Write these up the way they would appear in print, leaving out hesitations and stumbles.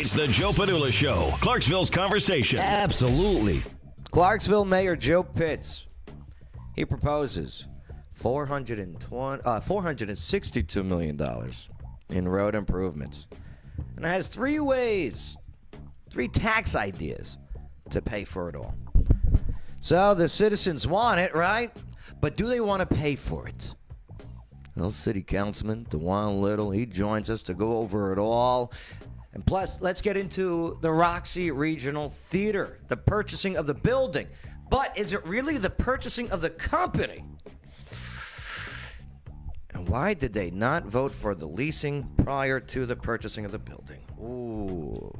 It's the Joe Padula Show, Clarksville's conversation. Absolutely. Clarksville Mayor Joe Pitts, he proposes $462 million in road improvements. And it has three tax ideas to pay for it all. So the citizens want it, right? But do they want to pay for it? Well, City Councilman DeJuan Little, he joins us to go over it all. And plus, let's get into the Roxy Regional Theater, the purchasing of the building. But is it really the purchasing of the company? And why did they not vote for the leasing prior to the purchasing of the building? Ooh.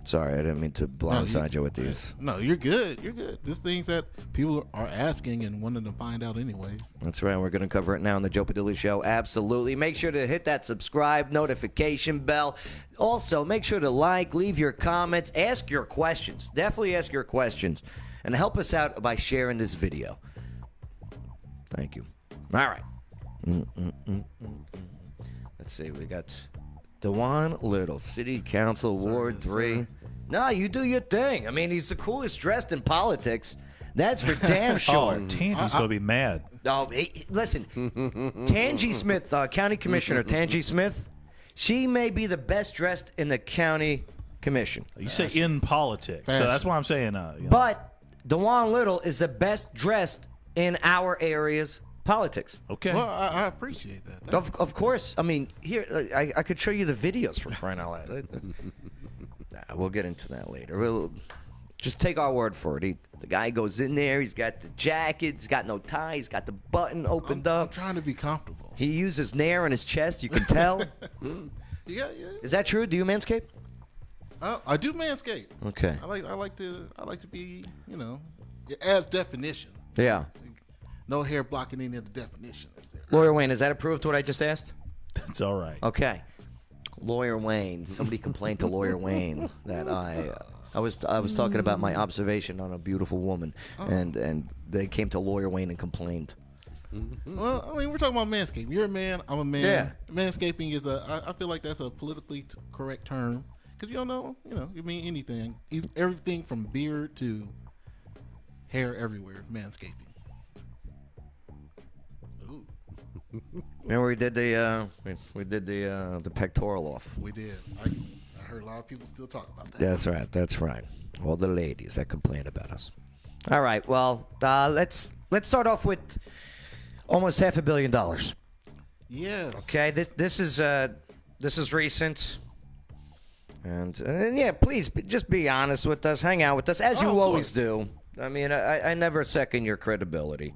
Sorry, I didn't mean to blindside you with these. No, you're good. You're good. There's things that people are asking and wanting to find out anyways. That's right. We're going to cover it now on the Joe Padula Show. Absolutely. Make sure to hit that subscribe notification bell. Also, make sure to leave your comments, ask your questions. Definitely ask your questions. And help us out by sharing this video. Thank you. All right. Let's see. We got DeJuan Little, City Council, Ward 3. No, you do your thing. I mean, he's the coolest dressed in politics. That's for damn sure. Tangi's going to be mad. Oh, listen, Tangi Smith, County Commissioner Tangi Smith, she may be the best dressed in the county commission. You say in politics, so that's why I'm saying. But DeJuan Little is the best dressed in our area's politics. Okay. Well, I appreciate that. Of course. I mean, here, I could show you the videos for crying out loud. We'll get into that later. We'll just take our word for it. The guy goes in there. He's got the jacket. He's got no tie. He's got the button opened up. I'm trying to be comfortable. He uses nair on his chest. You can tell. Yeah. Is that true? Do you manscape? I do manscape. Okay. I like to be, it adds definition. Yeah. No hair blocking any of the definitions there. Lawyer Wayne, is that approved what I just asked? That's all right. Okay. Lawyer Wayne. Somebody complained to Lawyer Wayne that I was talking about my observation on a beautiful woman, and they came to Lawyer Wayne and complained. Well, I mean, we're talking about manscaping. You're a man. I'm a man. Yeah. Manscaping is I feel like that's a politically correct term because you don't know, you mean anything, everything from beard to hair everywhere. Manscaping. Ooh. Remember we did the pectoral off. We did. I heard a lot of people still talk about that. That's right. All the ladies that complain about us. All right. Well, let's start off with almost $500 million. Yes. Okay. This is recent. And yeah, please just be honest with us. Hang out with us as you always do. I mean, I never second your credibility.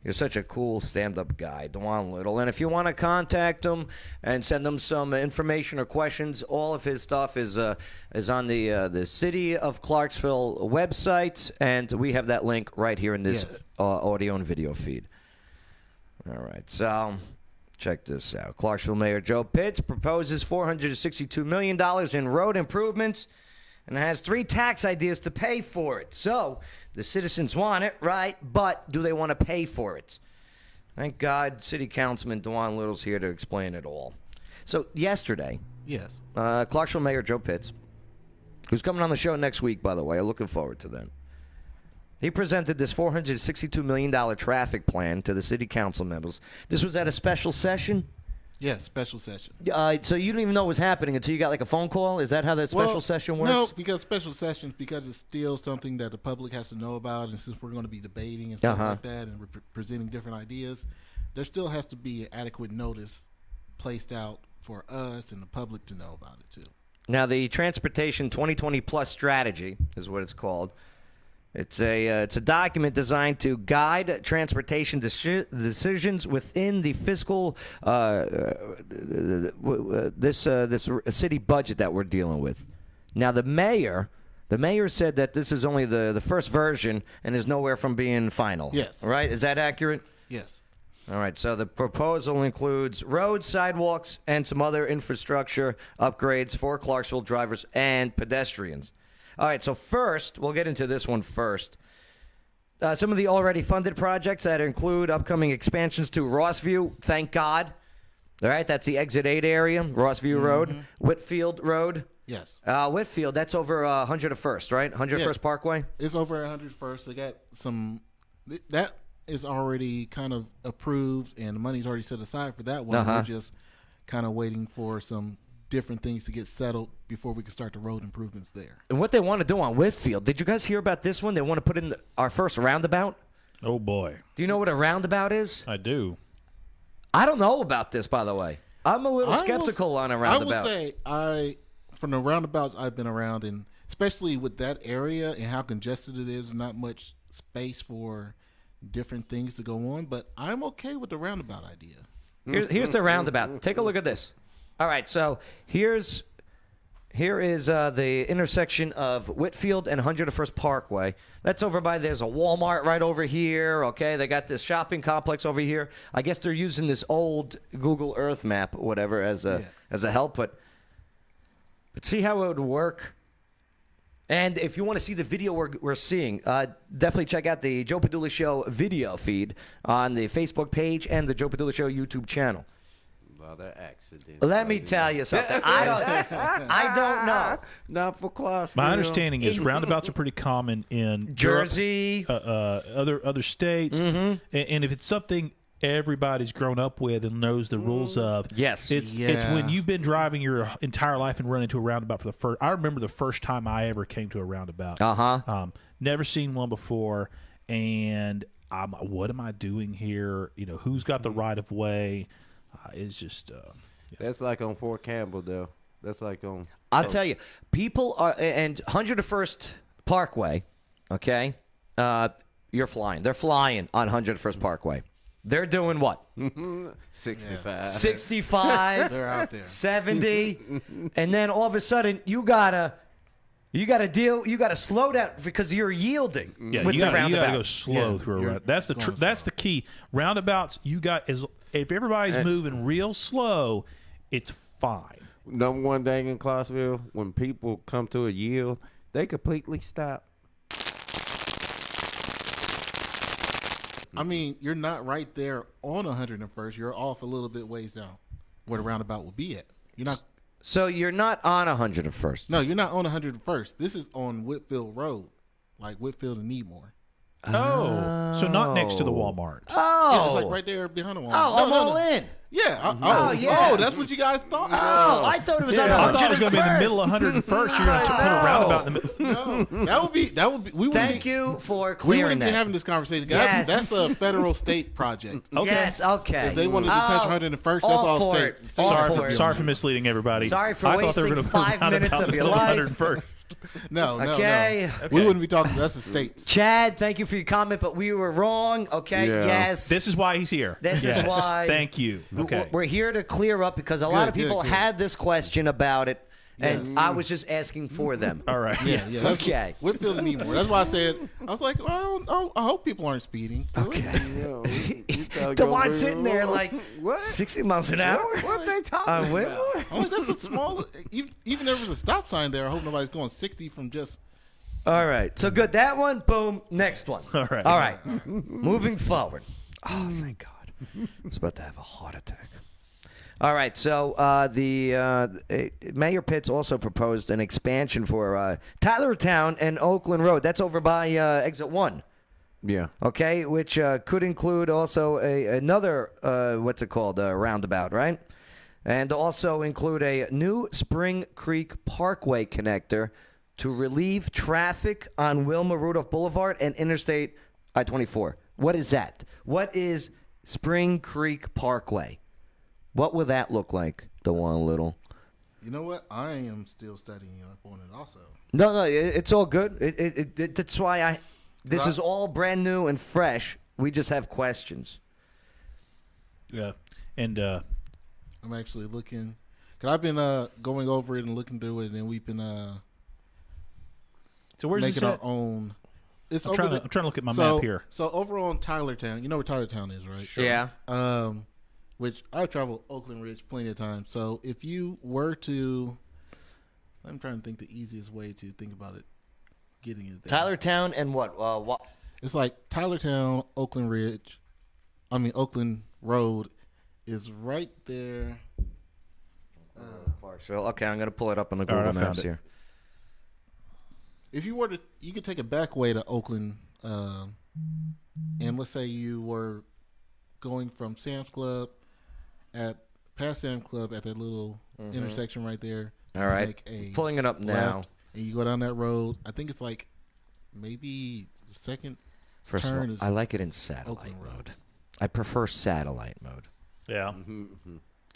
You're such a cool stand-up guy, DeJuan Little. And if you want to contact him and send him some information or questions, all of his stuff is on the City of Clarksville website, and we have that link right here in this audio and video feed. All right, so check this out. Clarksville Mayor Joe Pitts proposes $462 million in road improvements and has three tax ideas to pay for it. So the citizens want it, right? But do they want to pay for it? Thank God City Councilman DeJuan Little's here to explain it all. So yesterday, Yes. Clarksville Mayor Joe Pitts, who's coming on the show next week, by the way, I'm looking forward to that. He presented this $462 million traffic plan to the city council members. This was at a special session? Yes, special session. So you didn't even know what was happening until you got like a phone call? Is that how that special session works? No, because special sessions, because it's still something that the public has to know about, and since we're going to be debating and stuff like that and we're presenting different ideas, there still has to be adequate notice placed out for us and the public to know about it too. Now, the Transportation 2020 Plus Strategy is what it's called. It's a document designed to guide transportation decisions within the fiscal this city budget that we're dealing with. Now, the mayor said that this is only the first version and is nowhere from being final. Yes. Right? Is that accurate? Yes. All right. So the proposal includes roads, sidewalks, and some other infrastructure upgrades for Clarksville drivers and pedestrians. All right, so first, we'll get into this one first. Some of the already funded projects that include upcoming expansions to Rossview, thank God. All right, that's the Exit 8 area, Rossview Road, Whitfield Road. Yes. Whitfield, that's over 101st, right? 101st Parkway? It's over 101st. They got some – that is already kind of approved, and the money's already set aside for that one. We're just kind of waiting for some different things to get settled before we can start the road improvements there. And what they want to do on Whitfield, did you guys hear about this one? They want to put in our first roundabout. Oh, boy. Do you know what a roundabout is? I do. I don't know about this, by the way. I'm a little skeptical on a roundabout. I would say from the roundabouts I've been around, and especially with that area and how congested it is, not much space for different things to go on, but I'm okay with the roundabout idea. Here's the roundabout. Take a look at this. All right, so here is the intersection of Whitfield and 101st Parkway. That's over by, there's a Walmart right over here, okay? They got this shopping complex over here. I guess they're using this old Google Earth map or whatever as a help, but see how it would work? And if you want to see the video we're seeing, definitely check out the Joe Padula Show video feed on the Facebook page and the Joe Padula Show YouTube channel. Accidents. Let me tell you something. I don't know. Not for Clarksville. My understanding is roundabouts are pretty common in Jersey, Europe, other states, and if it's something everybody's grown up with and knows the rules of. Yes. It's when you've been driving your entire life and run into a roundabout for the first. I remember the first time I ever came to a roundabout. Never seen one before, and what am I doing here? You know, who's got the right of way? It's just That's like on Fort Campbell, though. That's like on. I'll tell you, people are, and 101st Parkway, okay? You're flying. They're flying on 101st Parkway. They're doing what? 65. 65. They're out there. 70. And then all of a sudden, you gotta slow down because you're yielding. Yeah, with you the gotta roundabout. go slow through a roundabout. That's the key. Roundabouts, if everybody's moving real slow, it's fine. Number one thing in Clarksville, when people come to a yield, they completely stop. I mean, you're not right there on 101st. You're off a little bit ways down where the roundabout will be at. You're not. So you're not on 101st. No, you're not on 101st. This is on Whitfield Road, like Whitfield and Needmore. Oh, so not next to the Walmart. Yeah, it's like right there behind the Walmart. I'm all in. Yeah. Yeah. Oh, that's what you guys thought? Oh, I thought it was on I thought it was going to be in the 101st. middle of 101st. You're going to put a roundabout in the middle. No, that would be. We wouldn't Thank be, you for We clearing wouldn't be that. having this conversation. Yes. That's a federal state project. Okay. Yes, okay. If they wanted to touch 101st, that's all for state. it. State All has to for be it. on Sorry it. for misleading everybody. Sorry for I thought they were wasting gonna put a 5 minutes roundabout of in your the middle life. 101st. No. Okay. We wouldn't be talking. That's the states. Chad, thank you for your comment, but we were wrong. Okay, Yeah. yes. This is why he's here. This is Yes. why. Thank you. Okay. We're here to clear up because a lot of Good, people good. had this question about it, and I was just asking for them. All right. Yeah. That's Okay. Whitfield and Needmore. That's why I said. I was like, well, I hope people aren't speeding. Okay. The The one sitting there like What? 60 miles an hour? What they talking Whitmore? about? I'm like, that's a small. Even if there's a stop sign there, I hope nobody's going 60 from just. All right. So good. That one. Boom. Next one. All right. All right. Moving forward. Oh, thank God. I was about to have a heart attack. All right. So Mayor Pitts also proposed an expansion for Tylertown and Oakland Road. That's over by Exit 1. Yeah. Okay, which could include also another, what's it called, roundabout, right? And also include a new Spring Creek Parkway connector to relieve traffic on Wilma Rudolph Boulevard and Interstate I-24. What is that? What is Spring Creek Parkway? What will that look like, DeJuan Little? You know what? I am still studying up on it. Also. No, it's all good. That's why this is all brand new and fresh. We just have questions. Yeah. And I'm actually looking. Cause I've been going over it and looking through it, and we've been so where's this making our at? own. It's I'm over trying the- to look at my so, map here. So over on Tylertown, you know where Tylertown is, right? Yeah. Which I've traveled Oakland Ridge plenty of times. So if you were to, I'm trying to think the easiest way to think about it, getting it there. Tylertown and what? It's like Tylertown, Oakland Road is right there. Clarksville. Okay, I'm going to pull it up on the Google Maps here. If you were to, you could take a back way to Oakland, and let's say you were going from Sam's Club past Sam's Club at that little intersection right there. All right, pulling it up now. And you go down that road. I think it's like maybe the second turn. I like it in satellite mode. I prefer satellite mode. Yeah.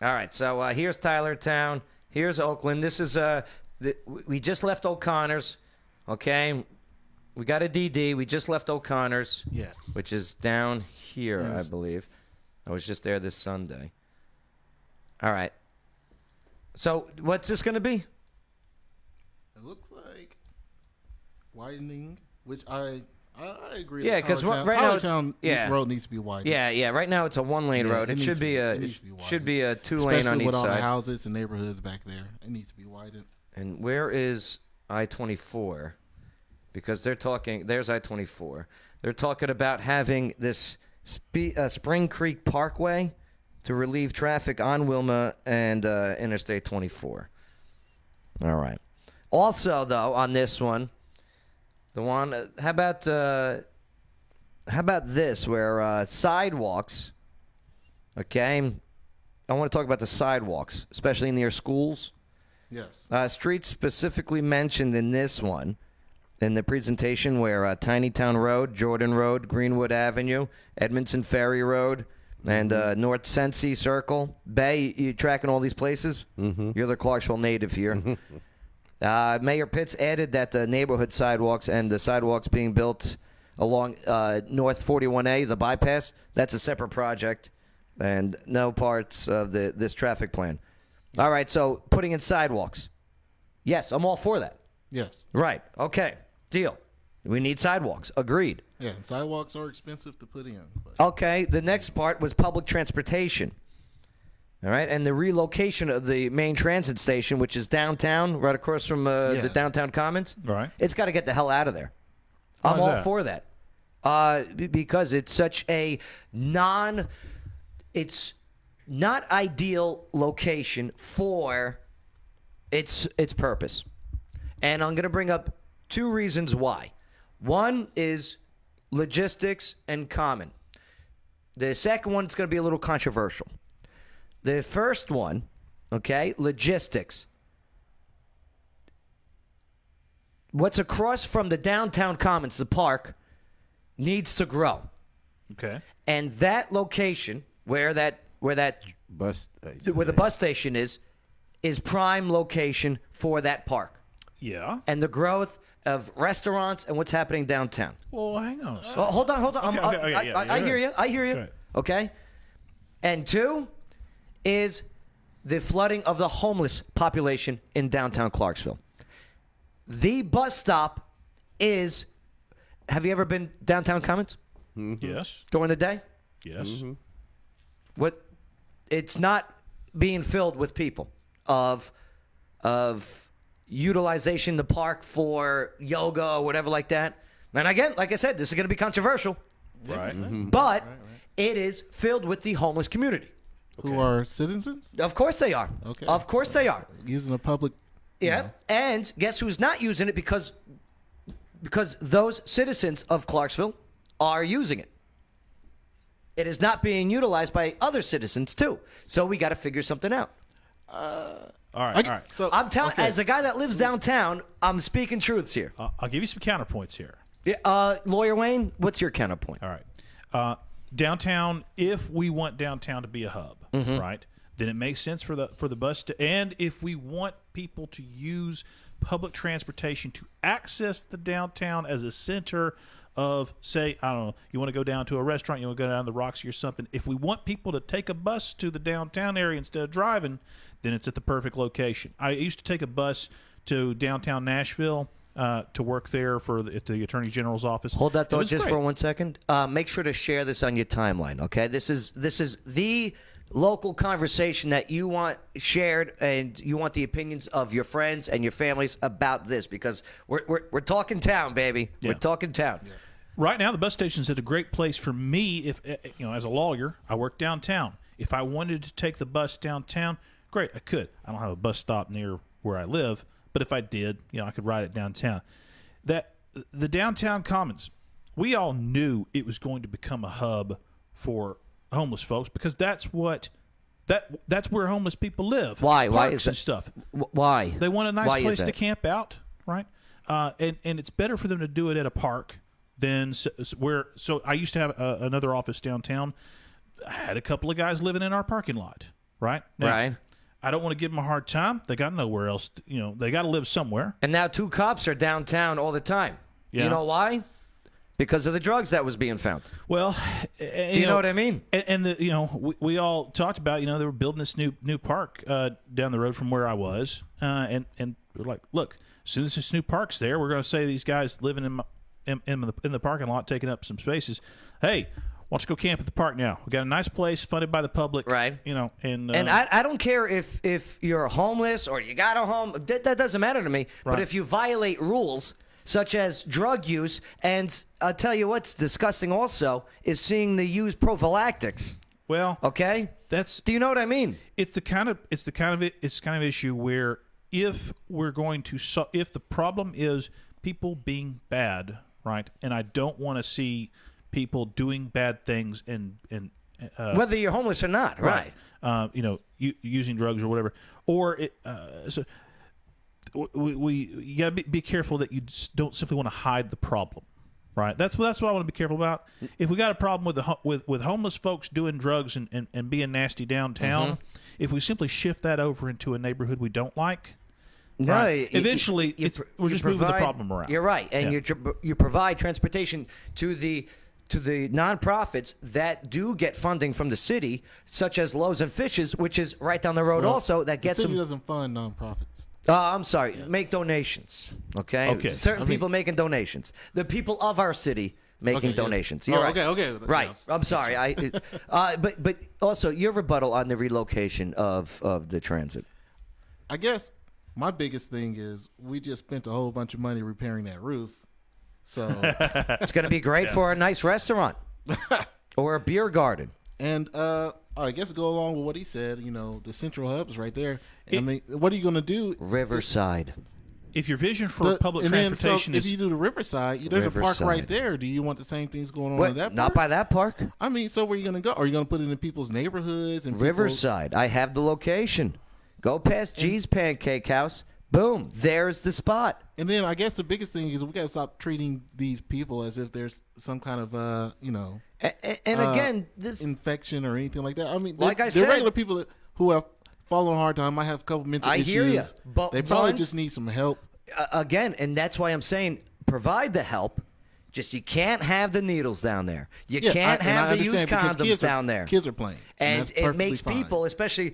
All right, so here's Tylertown. Here's Oakland. This is we just left O'Connor's. Okay, we got a DD. We just left O'Connor's. Yeah. Which is down here, I believe. I was just there this Sunday. All right. So what's this going to be? It looks like widening, which I agree. Yeah, because right Tylertown now, road needs to be widened. Yeah. Right now it's a 1-lane road. It should be a 2-lane on each side. Especially with all the houses and neighborhoods back there, it needs to be widened. And where is I-24? Because they're talking. There's I-24. They're talking about having this Spring Creek Parkway to relieve traffic on Wilma and Interstate 24. All right. Also, though, on this one, the one. How about this? Where sidewalks. Okay. I want to talk about the sidewalks, especially near schools. Yes. Streets specifically mentioned in this one, in the presentation, where Tinytown Road, Jordan Road, Greenwood Avenue, Edmondson Ferry Road, and North Sensi Circle. Bay, you tracking all these places? Mm-hmm. You're the Clarksville native here. Mayor Pitts added that the neighborhood sidewalks and the sidewalks being built along North 41A, the bypass, that's a separate project and no parts of this traffic plan. All right, so putting in sidewalks. Yes, I'm all for that. Yes. Right. Okay. Deal. We need sidewalks. Agreed. Yeah, and sidewalks are expensive to put in. But. Okay, the next part was public transportation. All right, and the relocation of the main transit station, which is downtown, right across from the downtown Commons. Right. It's got to get the hell out of there. Why I'm is all that? for that. Because it's such a it's not ideal location for its purpose. And I'm going to bring up 2 reasons why. One is logistics and common. The second one is going to be a little controversial. The first one, okay, logistics. What's across from the downtown Commons, the park, needs to grow. Okay. And that location where the bus station is prime location for that park. Yeah. And the growth of restaurants and what's happening downtown. Well, hang on a second. Oh, hold on. I hear you. Right. Okay. And 2 is the flooding of the homeless population in downtown Clarksville. The bus stop is. Have you ever been downtown Commons? Mm-hmm. Yes. During the day? Yes. Mm-hmm. What? It's not being filled with people of utilization the park for yoga or whatever like that. And again, like I said, this is going to be controversial. Right. Mm-hmm. But it is filled with the homeless community. Who are citizens? Of course they are. Okay. Of course they are. Using a public. Yeah. And guess who's not using it because those citizens of Clarksville are using it. It is not being utilized by other citizens too. So we got to figure something out. All right. So I'm telling, as a guy that lives downtown, I'm speaking truths here. I'll give you some counterpoints here. Lawyer Wayne, what's your counterpoint? All right. Downtown, if we want downtown to be a hub, right, then it makes sense for the bus to, and if we want people to use public transportation to access the downtown as a center of, say, I don't know, you want to go down to a restaurant, you want to go down to the Roxy or something. If we want people to take a bus to the downtown area instead of driving, then it's at the perfect location. I used to take a bus to downtown Nashville to work there at the Attorney General's office. Hold that thought just for 1 second. Make sure to share this on your timeline, okay? This is the local conversation that you want shared, and you want the opinions of your friends and your families about this, because we're talking town, baby. Yeah. We're talking town. Yeah. Right now, the bus station's at a great place for me. If as a lawyer, I work downtown. If I wanted to take the bus downtown, great, I could. I don't have a bus stop near where I live, but if I did, I could ride it downtown. The downtown commons, we all knew it was going to become a hub for homeless folks because that's where homeless people live. Why? Parks Why is and that? stuff? Why? They want a nice Why is place to that? camp out, right? And it's better for them to do it at a park than where. So I used to have another office downtown. I had a couple of guys living in our parking lot, right? Now, Right. I don't want to give them a hard time. They got nowhere else. They got to live somewhere. And now 2 cops are downtown all the time. Yeah. You know why? Because of the drugs that was being found. Well, Do you know what I mean? And we all talked about they were building this new park down the road from where I was, and we're like, look, as soon as this new park's there, we're going to say these guys living in the parking lot taking up some spaces. Hey, why don't you go camp at the park now? We got a nice place funded by the public, Right? And I don't care if you're homeless or you got a home. That doesn't matter to me. But Right. if you violate rules such as drug use, and I'll tell you what's disgusting also is seeing the use prophylactics. well, Okay, do you know what I mean? it's the kind of issue where if we're going to if the problem is people being bad, right? And I don't want to see people doing bad things and Whether you're homeless or not, right? Using drugs or whatever, or so you gotta be careful that you just don't simply want to hide the problem, right? That's what I want to be careful about. If we got a problem with homeless folks doing drugs and being nasty downtown, if we simply shift that over into a neighborhood we don't like, No, right, eventually we're just moving the problem around. You're right, and you provide transportation to the nonprofits that do get funding from the city, such as Loaves and Fishes, which is right down the road. Also, that gets the city them. doesn't fund nonprofits. I'm sorry. Make donations. Okay. Okay. Certain people making donations. The people of our city making Okay, donations. yeah. You're Oh, right. okay. Right. Yes. I'm sorry. But also your rebuttal on the relocation of the transit. I guess my biggest thing is we just spent a whole bunch of money repairing that roof. So, It's going to be great for a nice restaurant or a beer garden. and I guess go along with what he said. The central hub is right there. What are you going to do? Riverside. If your vision for public and then, transportation if is you do the Riverside, there's a park Riverside. right there. Do you want the same things going on What, in that not park? by that park? I mean, so where are you going to go? Are you going to put it in people's neighborhoods and people's- Riverside. I have the location. Go past G's Pancake House. Boom. There's the spot. And then I guess the biggest thing is we got to stop treating these people as if there's some kind of And again, this infection or anything like that. I mean, Like I they're said- regular people who have fallen hard time. Might have a couple mental I issues. hear ya, but they probably once- just need some help. again, and that's why I'm saying provide the help. Just you can't have the needles down there. You can't have the used condoms down there. Kids are playing, And that's it perfectly makes fine. people, especially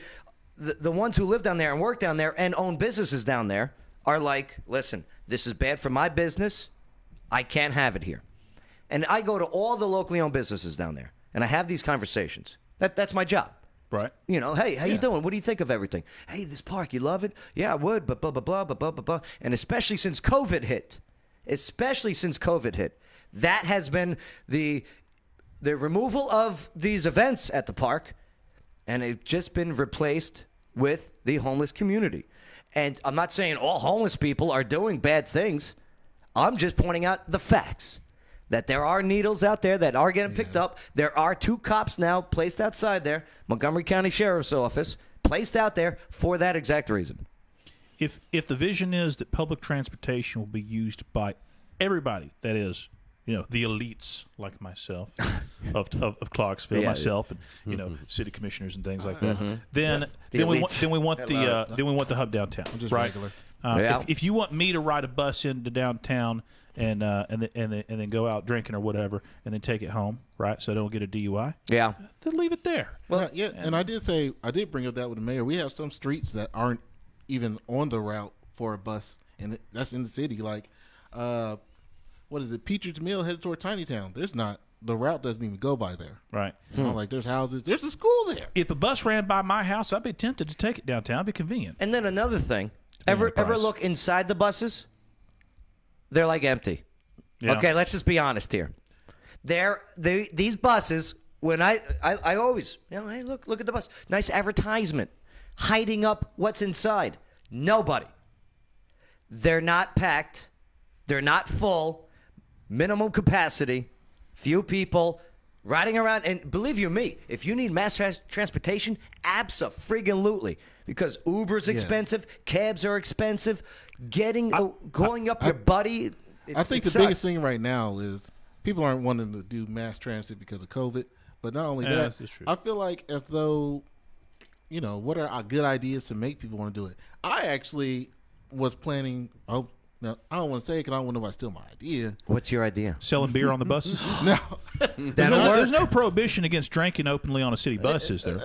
the ones who live down there and work down there and own businesses down there, are like, listen, this is bad for my business. I can't have it here. And I go to all the locally owned businesses down there, and I have these conversations. That's my job. right. Hey, how you doing? What do you think of everything? Hey, this park, you love it? Yeah, I would, but blah, blah, blah, blah, blah, blah, blah. And especially since COVID hit, that has been the removal of these events at the park, and it's just been replaced with the homeless community. And I'm not saying all homeless people are doing bad things. I'm just pointing out the facts. That there are needles out there that are getting picked up. There are 2 cops now placed outside there, Montgomery County Sheriff's Office, placed out there for that exact reason. If the vision is that public transportation will be used by everybody, that is, the elites like myself of Clarksville, myself, and city commissioners and things like that, then we want the hub downtown, just right? regular. If you want me to ride a bus into downtown and then go out drinking or whatever, and then take it home, right? So I don't get a DUI. Yeah. Then leave it there. Well, yeah, and I did bring up that with the mayor. We have some streets that aren't even on the route for a bus, and that's in the city. Like, what is it? Peachard's Mill headed toward Tiny Town. The route doesn't even go by there. Right. Like there's houses, there's a school there. If a bus ran by my house, I'd be tempted to take it downtown. It'd be convenient. And then another thing, ever price. look inside the buses? They're like empty. Yeah. Okay, let's just be honest here. These buses when I always, hey, look at the bus. Nice advertisement. Hiding up what's inside. Nobody. They're not packed. They're not full. Minimum capacity. Few people riding around. And believe you me, if you need mass transportation, abso-friggin-lutely. Because Uber's expensive. Cabs are expensive. Calling up your buddy. I think the biggest thing right now is people aren't wanting to do mass transit because of COVID. But not only that, I feel like as though, what are good ideas to make people want to do it? I actually was planning. Now, I don't want to say it because I don't want nobody to steal my idea. What's your idea? Selling beer on the buses? No. There's no prohibition against drinking openly on a city bus, is there?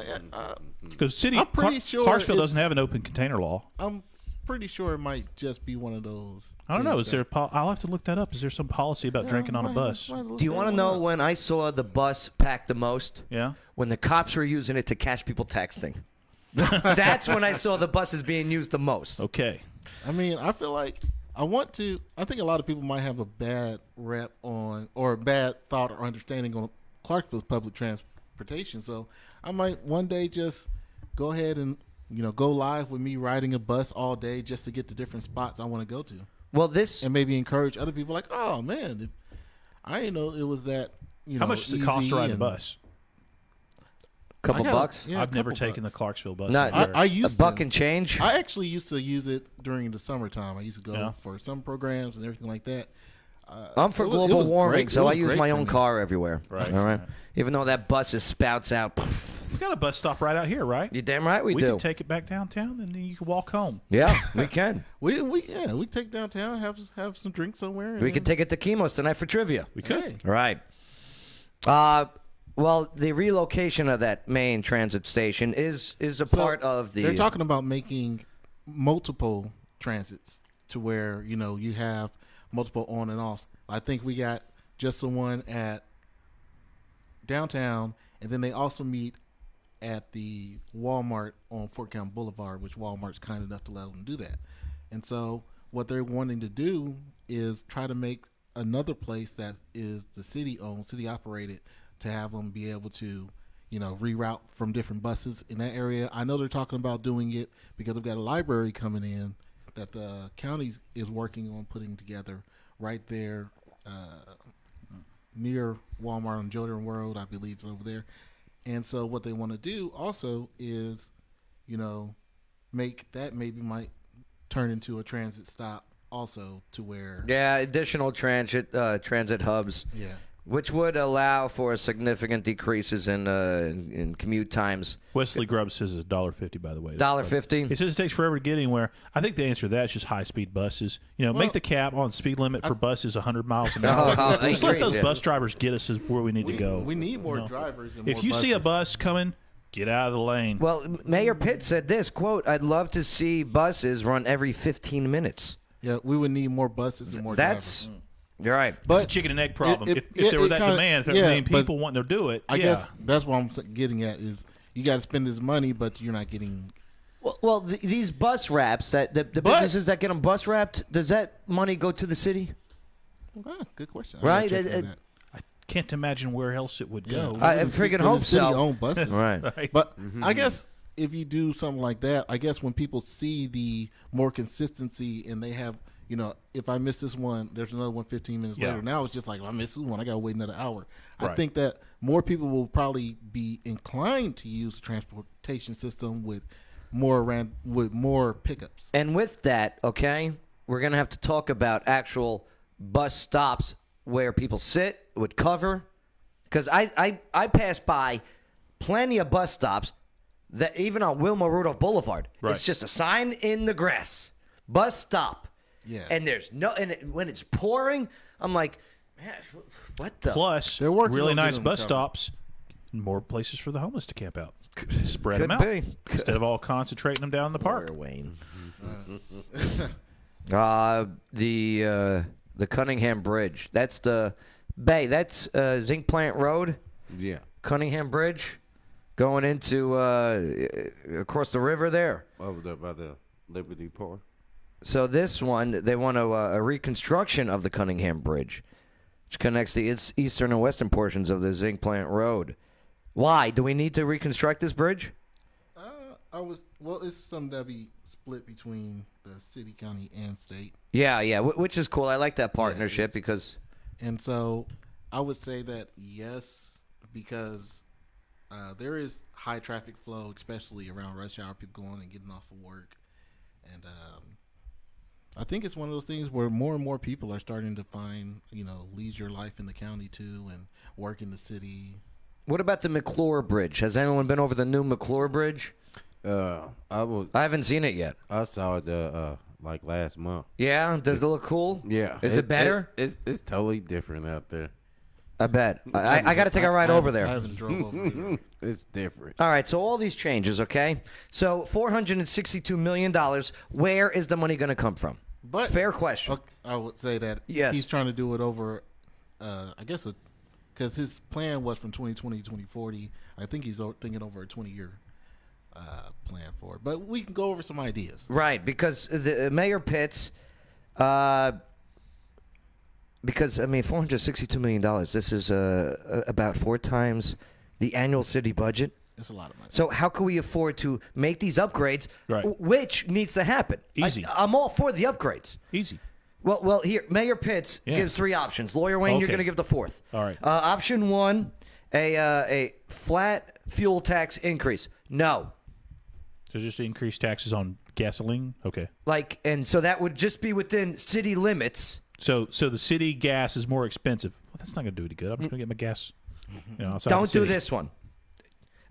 Because Clarksville doesn't have an open container law. I'm pretty sure it might just be one of those. I don't know. Is there? I'll have to look that up. Is there some policy about drinking on a bus? Do you want to know when I saw the bus packed the most? Yeah. When the cops were using it to catch people texting. That's when I saw the buses being used the most. Okay. I mean, I feel like I think a lot of people might have a bad rep on, or a bad thought or understanding on Clarksville's public transportation. So I might one day just go ahead and, go live with me riding a bus all day just to get to different spots I want to go to. Well, and maybe encourage other people like, oh man, I didn't know it was that. How much does it cost to ride the bus? Couple bucks? Yeah, I've never taken the Clarksville bus. I used a buck and change. I actually used to use it during the summertime. I used to go for some programs and everything like that. I'm for global warming, so I use my own me. car everywhere. Right. All right. Even though that bus spouts out. We got a bus stop right out here, right? You're damn right we do. We can take it back downtown, and then you can walk home. Yeah, we can. we take downtown, have some drinks somewhere. We could take it to Kimos tonight for trivia. We could. Hey. Right. Well, the relocation of that main transit station is a part of the. They're talking about making multiple transits to where you have multiple on and off. I think we got just the one at downtown, and then they also meet at the Walmart on Fort County Boulevard, which Walmart's kind enough to let them do that. And so what they're wanting to do is try to make another place that is the city owned, city operated, to have them be able to, reroute from different buses in that area. I know they're talking about doing it because they've got a library coming in that the county is working on putting together right there near Walmart on Jordan Road, I believe is over there. And so what they want to do also is, make that might turn into a transit stop also to where. Yeah, additional transit hubs. Yeah. Which would allow for significant decreases in commute times. Wesley Grubb says it's $1.50, by the way. $1.50? He says it takes forever to get anywhere. I think the answer to that is just high-speed buses. Make the cap on speed limit for buses 100 miles an hour. Just let those bus drivers get us where we need to go. We need more drivers and if more you buses. see a bus coming, get out of the lane. Well, Mayor Pitt said this, quote, "I'd love to see buses run every 15 minutes." Yeah, we would need more buses and more drivers. You're right. But it's a chicken and egg problem. If there were that demand, if there were many people wanting to do it, I guess that's what I'm getting at is you got to spend this money, but you're not getting. Well, these bus wraps the businesses that get them bus wrapped, does that money go to the city? Good question. Right. I can't imagine where else it would go. I freaking hope so. City-owned buses, right? But I guess if you do something like that, I guess when people see the more consistency and they have. If I miss this one, there's another one 15 minutes later. Now it's just like, if I miss this one, I got to wait another hour. Right. I think that more people will probably be inclined to use the transportation system with more pickups. And with that, okay, we're going to have to talk about actual bus stops where people sit with cover. Because I pass by plenty of bus stops that even on Wilma Rudolph Boulevard, it's just a sign in the grass. Bus stop. Yeah. And when it's pouring, I'm like, man, what the? Plus, They're working really on nice getting bus them stops, more places for the homeless to camp out. Spread Could them out be. instead of all concentrating them down in the park. Wayne. The Cunningham Bridge. That's the Bay. That's Zinc Plant Road. Yeah. Cunningham Bridge, going into across the river there. Over there by the Liberty Park. So this one, they want a reconstruction of the Cunningham Bridge, which connects the eastern and western portions of the Zinc Plant Road. Why? Do we need to reconstruct this bridge? It's something that'll be split between the city, county, and state. Yeah, which is cool. I like that partnership because. And so, I would say that yes, because there is high traffic flow, especially around rush hour, people going and getting off of work, and I think it's one of those things where more and more people are starting to find, leisure life in the county too, and work in the city. What about the McClure Bridge? Has anyone been over the new McClure Bridge? I haven't seen it yet. I saw it like last month. Yeah, does it look cool? Yeah. Is it better? It's totally different out there. I bet. I got to take a ride over there. I haven't drove over there. It's different. All right, so all these changes, okay? So $462 million, where is the money going to come from? But fair question. I would say that he's trying to do it over, I guess, because his plan was from 2020 to 2040. I think he's thinking over a 20-year plan for it. But we can go over some ideas. Right, because Mayor Pitts, because, $462 million, this is about 4 times the annual city budget. That's a lot of money. So how can we afford to make these upgrades, which needs to happen? Easy. I'm all for the upgrades. Easy. Well, here, Mayor Pitts gives 3 options. Lawyer Wayne, you're going to give the 4th. All right. Option 1, a flat fuel tax increase. No. So just increase taxes on gasoline? Okay. And so that would just be within city limits. So the city gas is more expensive. Well, that's not going to do any good. I'm just going to get my gas. Outside Don't the city. do this one.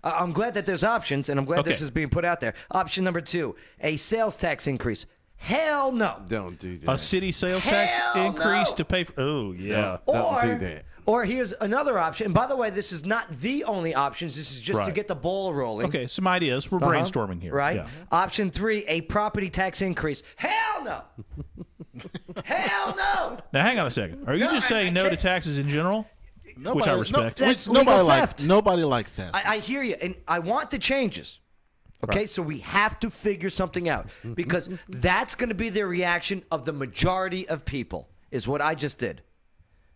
I'm glad that there's options, and I'm glad this is being put out there. Option number 2, a sales tax increase. Hell no. Don't do that. A city sales tax increase to pay for. Oh, yeah. Don't do that. Or here's another option. And by the way, this is not the only options. This is just to get the ball rolling. Okay, some ideas. We're brainstorming here. Right? Yeah. Option 3, a property tax increase. Hell no. Hell no. Now, hang on a second. Are you just saying no to taxes in general? Which I respect. That's Nobody theft. Nobody likes taxes. I hear you, and I want the changes. Okay, so we have to figure something out because that's going to be the reaction of the majority of people, is what I just did.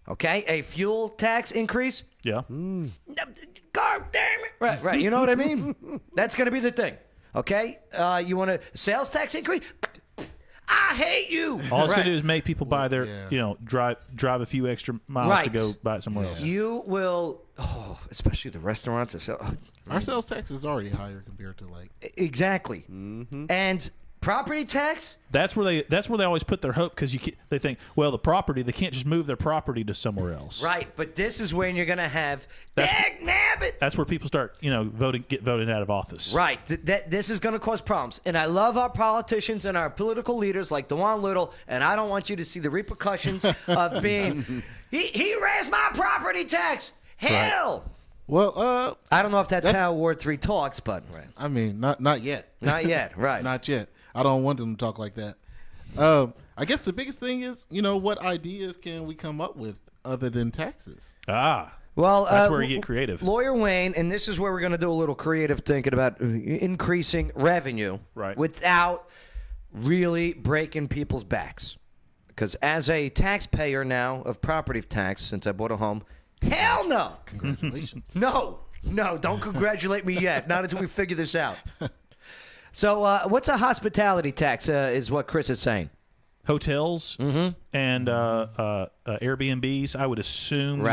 Okay, a fuel tax increase? Yeah. God damn it. Right. You know what I mean? That's going to be the thing. Okay, you want a sales tax increase? I hate you. All it's going to do is make people buy their, drive a few extra miles to go buy it somewhere else. You will, especially the restaurants. Our sales tax is already higher compared to Exactly. And property tax? That's where they always put their hope because they think, well, the property, they can't just move their property to somewhere else. Right, but this is when you're going to have dag nabbit. That's where people start, get voted out of office. Right. This is going to cause problems. And I love our politicians and our political leaders like DeJuan Little, and I don't want you to see the repercussions of being, he raised my property tax. Hell. Right. Well, I don't know if that's how Ward 3 talks, but I mean, not yet. Not yet, right. Not yet. I don't want them to talk like that. I guess the biggest thing is, what ideas can we come up with other than taxes? Well, that's where you get creative. Lawyer Wayne, and this is where we're going to do a little creative thinking about increasing revenue without really breaking people's backs. Because as a taxpayer now of property tax, since I bought a home, hell no. Congratulations. No, don't congratulate me yet. Not until we figure this out. So what's a hospitality tax is what Chris is saying. Hotels and Airbnbs, I would assume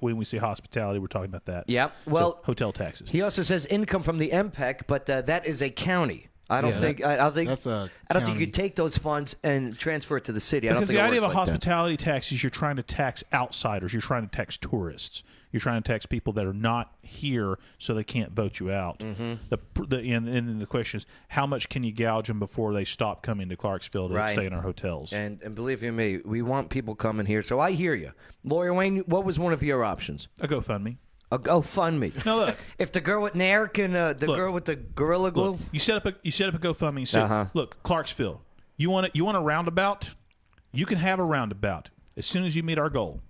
when we say hospitality, we're talking about that. Yep. Well, so hotel taxes. He also says income from the MPEC, but that is a county. I don't think you take those funds and transfer it to the city. Because the idea of a hospitality tax is you're trying to tax outsiders. You're trying to tax tourists. You're trying to tax people that are not here, so they can't vote you out. And then the question is, how much can you gouge them before they stop coming to Clarksville to stay in our hotels? And believe you me, we want people coming here. So I hear you, Lawyer Wayne. What was one of your options? A GoFundMe. A GoFundMe. Now look, if the girl with Nair can, girl with the Gorilla Glue. Look, you set up a GoFundMe and say, look, Clarksville, you want a roundabout? You can have a roundabout as soon as you meet our goal.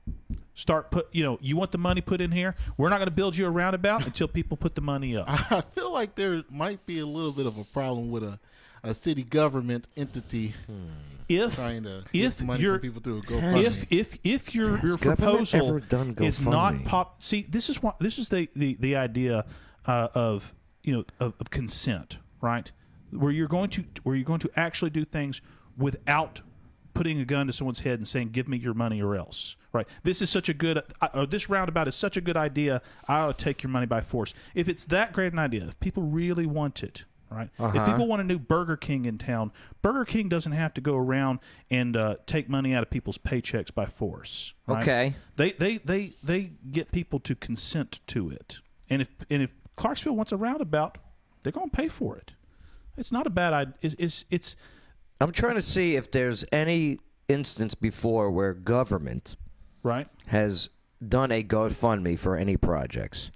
You want the money put in here? We're not going to build you a roundabout until people put the money up. I feel like there might be a little bit of a problem with a city government entity trying to get money from people through a GoFundMe. If your proposal is not see, this is the idea of consent, right? Where you're going to actually do things without putting a gun to someone's head and saying, "Give me your money or else." Right? This is such a good. This roundabout is such a good idea. I ought to take your money by force. If it's that great an idea, if people really want it, right? If people want a new Burger King in town, Burger King doesn't have to go around and take money out of people's paychecks by force. Right? Okay. They get people to consent to it, and if Clarksville wants a roundabout, they're going to pay for it. It's not a bad idea. It's. I'm trying to see if there's any instance before where government has done a GoFundMe for any projects.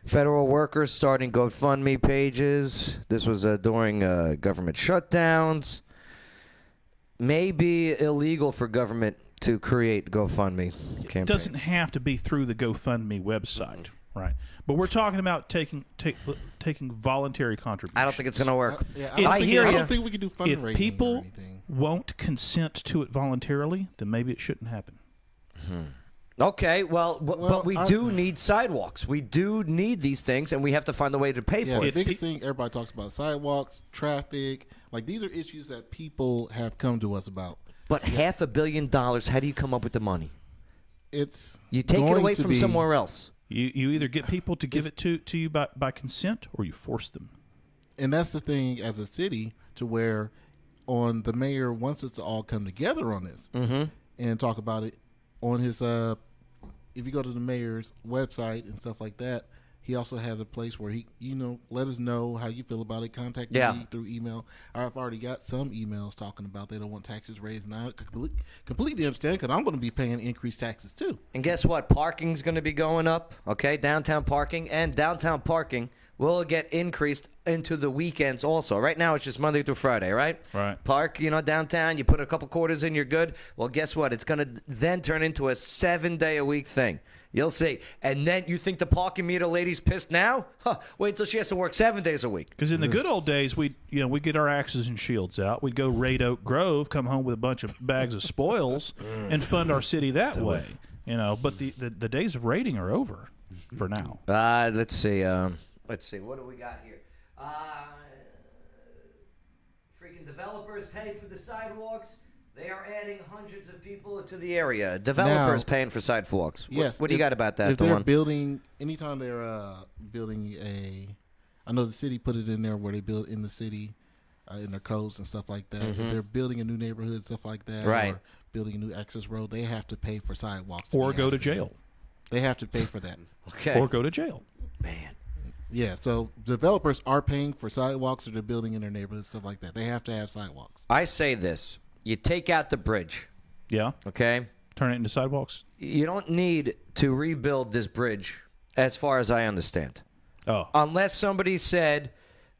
Federal workers starting GoFundMe pages. This was during government shutdowns. Maybe illegal for government to create GoFundMe campaigns. It doesn't have to be through the GoFundMe website, right? But we're talking about taking voluntary contributions. I don't think it's going to work. I hear you. I don't think we can do fundraising. If people won't consent to it voluntarily, then maybe it shouldn't happen. Okay, but we do need sidewalks. We do need these things, and we have to find a way to pay for it. The biggest thing everybody talks about, sidewalks, traffic. Like, these are issues that people have come to us about. But $500 million, how do you come up with the money? You take it away from somewhere else. You either get people to give it to you by consent, or you force them. And that's the thing as a city, to where on the mayor wants us to all come together on this and talk about it on his if you go to the mayor's website and stuff like that, he also has a place where he let us know how you feel about it. Contact me through email. I've already got some emails talking about they don't want taxes raised, and I completely understand, because I'm going to be paying increased taxes too. And guess what? Parking's going to be going up. Okay, downtown parking will get increased into the weekends also. Right now it's just Monday through Friday, right? Right. Park, downtown, you put a couple quarters in, you're good. Well, guess what? It's going to then turn into a 7-day-a-week thing. You'll see. And then you think the parking meter lady's pissed now? Wait till she has to work 7 days a week. Because in the good old days, we'd get our axes and shields out. We'd go raid Oak Grove, come home with a bunch of bags of spoils, and fund our city that way. But the days of raiding are over for now. Let's see. What do we got here? Freaking developers pay for the sidewalks. They are adding hundreds of people to the area. Developers paying for sidewalks. Yes. What do you got about that? If they're building, anytime they're building I know the city put it in there where they build in the city, in their codes and stuff like that. If they're building a new neighborhood, stuff like that, or building a new access road, they have to pay for sidewalks. Or go to jail. They have to pay for that. Okay. Or go to jail. Man. Yeah, so developers are paying for sidewalks, or they're building in their neighborhood, stuff like that. They have to have sidewalks. I say this. You take out the bridge. Yeah. Okay? Turn it into sidewalks. You don't need to rebuild this bridge, as far as I understand. Oh. Unless somebody said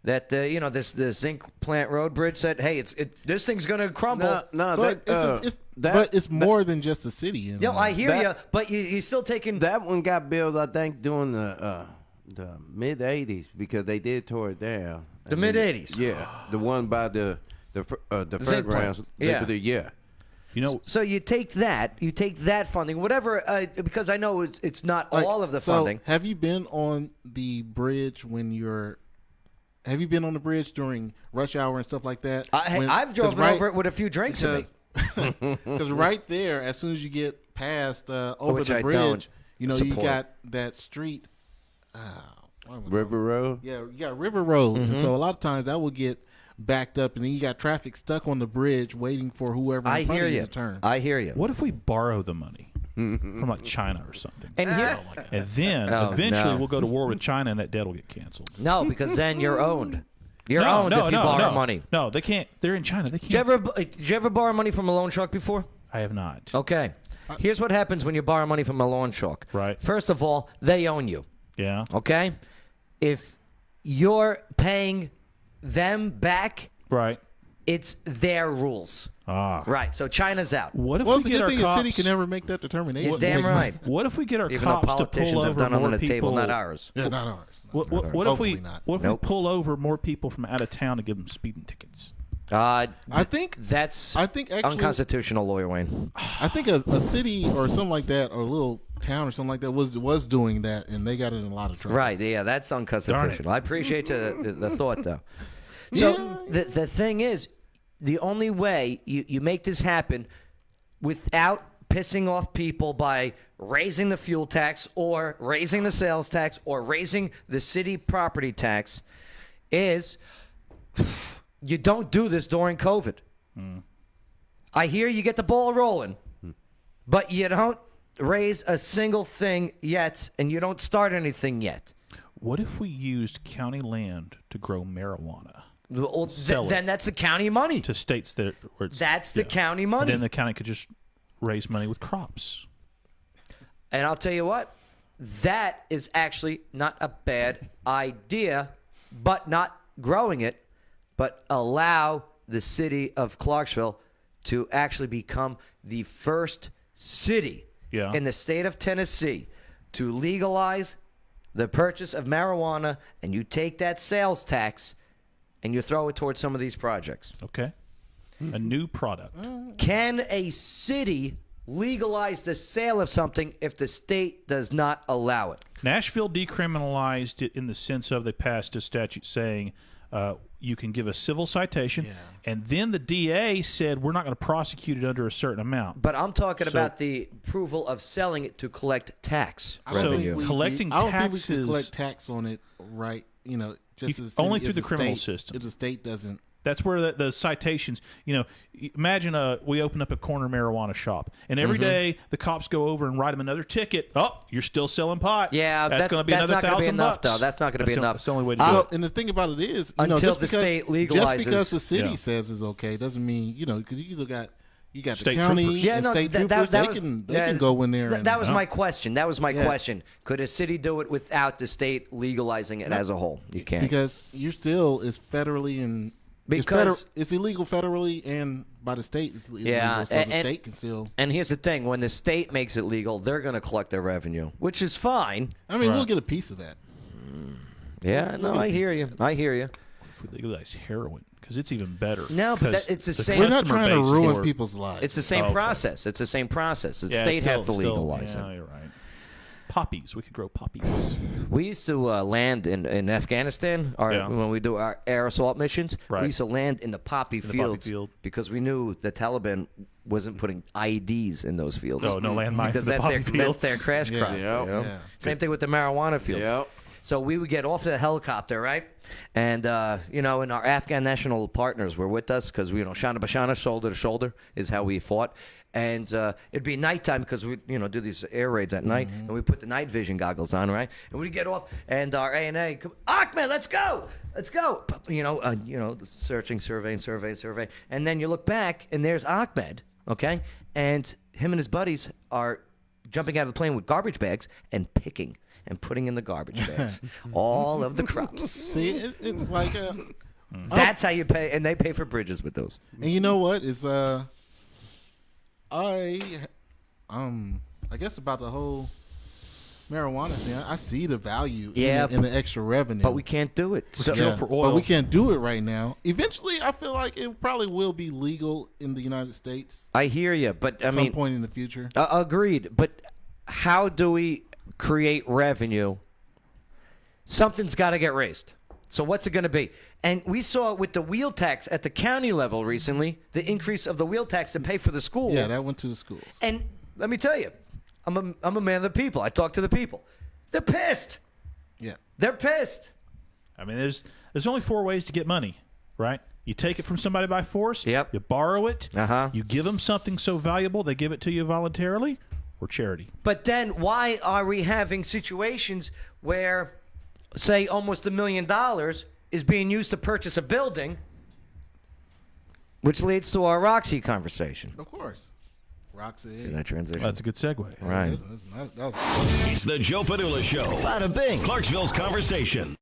that, this zinc plant road bridge said, hey, this thing's going to crumble. But it's more than just the city. I hear you, but you're still taking... That one got built, I think, during the mid-'80s, because they did tore it down. The mid-'80s? Yeah. The one by the fairgrounds. Yeah. So you take that funding, whatever, because I know it's not all of the funding. Have you been on the bridge have you been on the bridge during rush hour and stuff like that? I've driven over it with a few drinks in me. Because right there, as soon as you get past over the bridge, you got that street. River Road? Yeah, you got River Road. And so a lot of times that will get backed up, and then you got traffic stuck on the bridge waiting for whoever in front of you to turn. I hear you. What if we borrow the money from like China or something? And then eventually we'll go to war with China, and that debt will get canceled. No, because then you're owned. You're owned if you borrow money. No, they can't. They're in China. They can't. Did you ever borrow money from a loan shark before? I have not. Okay. Here's what happens when you borrow money from a loan shark. Right. First of all, they own you. Yeah. Okay? If you're paying them back, right, it's their rules. Right. So China's out. What if we get our cops? A city can never make that determination. You're damn right. What if we get our Even cops to pull over done more on the people? Table, not ours. Yeah, not ours. What if we pull over more people from out of town and give them speeding tickets? I think actually unconstitutional, Lawyer Wayne. I think a city or something like that, or a little town or something like that was doing that, and they got in a lot of trouble. Right? Yeah, that's unconstitutional. I appreciate the thought, though. So the thing is, the only way you make this happen without pissing off people by raising the fuel tax or raising the sales tax or raising the city property tax is you don't do this during COVID. I hear you get the ball rolling, but you don't raise a single thing yet, and you don't start anything yet. What if we used county land to grow marijuana? Well, then that's the county money. To states that where it's, That's the county money. Then the county could just raise money with crops. And I'll tell you what, that is actually not a bad idea, but not growing it, but allow the city of Clarksville to actually become the first city in the state of Tennessee to legalize the purchase of marijuana, and you take that sales tax and you throw it towards some of these projects. Okay. A new product. Can a city legalize the sale of something if the state does not allow it? Nashville decriminalized it in the sense of they passed a statute saying you can give a civil citation, and then the DA said we're not going to prosecute it under a certain amount. But I'm talking about the approval of selling it to collect tax revenue. Collecting I don't taxes. think we can collect tax on it, right? Just as only if through the criminal system. If the state doesn't. That's where the citations, imagine we open up a corner marijuana shop, and every day the cops go over and write them another ticket. Oh, you're still selling pot. Yeah, that's going to be another $1,000. Though. That's not going to be enough. That's the only way to do it. And the thing about it is, until the state legalizes. Just because the city says it's okay doesn't mean, because you either got the State county troopers. and state troopers. They can go in there. That was my question. That was my question. Could a city do it without the state legalizing it as a whole? You can't. Because you're still is federally and. Because it's illegal federally and by the state. It's illegal, so the state can still. And here's the thing: when the state makes it legal, they're going to collect their revenue, which is fine. I mean, we'll get a piece of that. Yeah, no, I hear you. I hear you. If we legalize heroin, because it's even better. No, but it's the same. We're not trying to ruin people's lives. It's the same process. It's the same process. The state has to legalize it. Yeah, you're right. Poppies. We could grow poppies. We used to land in Afghanistan when we do our air assault missions. Right. We used to land in the poppy fields because we knew the Taliban wasn't putting IEDs in those fields. No landmines in the poppy fields. That's their crash crop. Same thing with the marijuana fields. Yep. So we would get off the helicopter, right? And, and our Afghan national partners were with us because, Shana Bashana, shoulder to shoulder, is how we fought. And it'd be nighttime because we, do these air raids at night. And we put the night vision goggles on, right? And we'd get off, and our A&A, Ahmed, let's go. Let's go. Searching, survey. And then you look back, and there's Ahmed, okay? And him and his buddies are jumping out of the plane with garbage bags and picking and putting in the garbage bags all of the crops. See, it's like that's how you pay, and they pay for bridges with those. And you know what? It's I guess about the whole marijuana thing. I see the value in the extra revenue, but we can't do it. For oil. But we can't do it right now. Eventually, I feel like it probably will be legal in the United States. I hear you, but at some point in the future. Agreed. But how do we create revenue? Something's got to get raised. So what's it going to be? And we saw with the wheel tax at the county level recently, the increase of the wheel tax to pay for the school. Yeah, that went to the schools. And let me tell you, I'm a man of the people. I talk to the people. They're pissed. Yeah. They're pissed. I mean, there's only 4 ways to get money, right? You take it from somebody by force. Yep. You borrow it. Uh-huh. You give them something so valuable they give it to you voluntarily, or charity. But then why are we having situations where, say, almost $1 million is being used to purchase a building, which leads to our Roxy conversation? Of course. Roxy. See that transition? Well, that's a good segue. Right. That was It's the Joe Padula Show. Bada bing. Clarksville's conversation.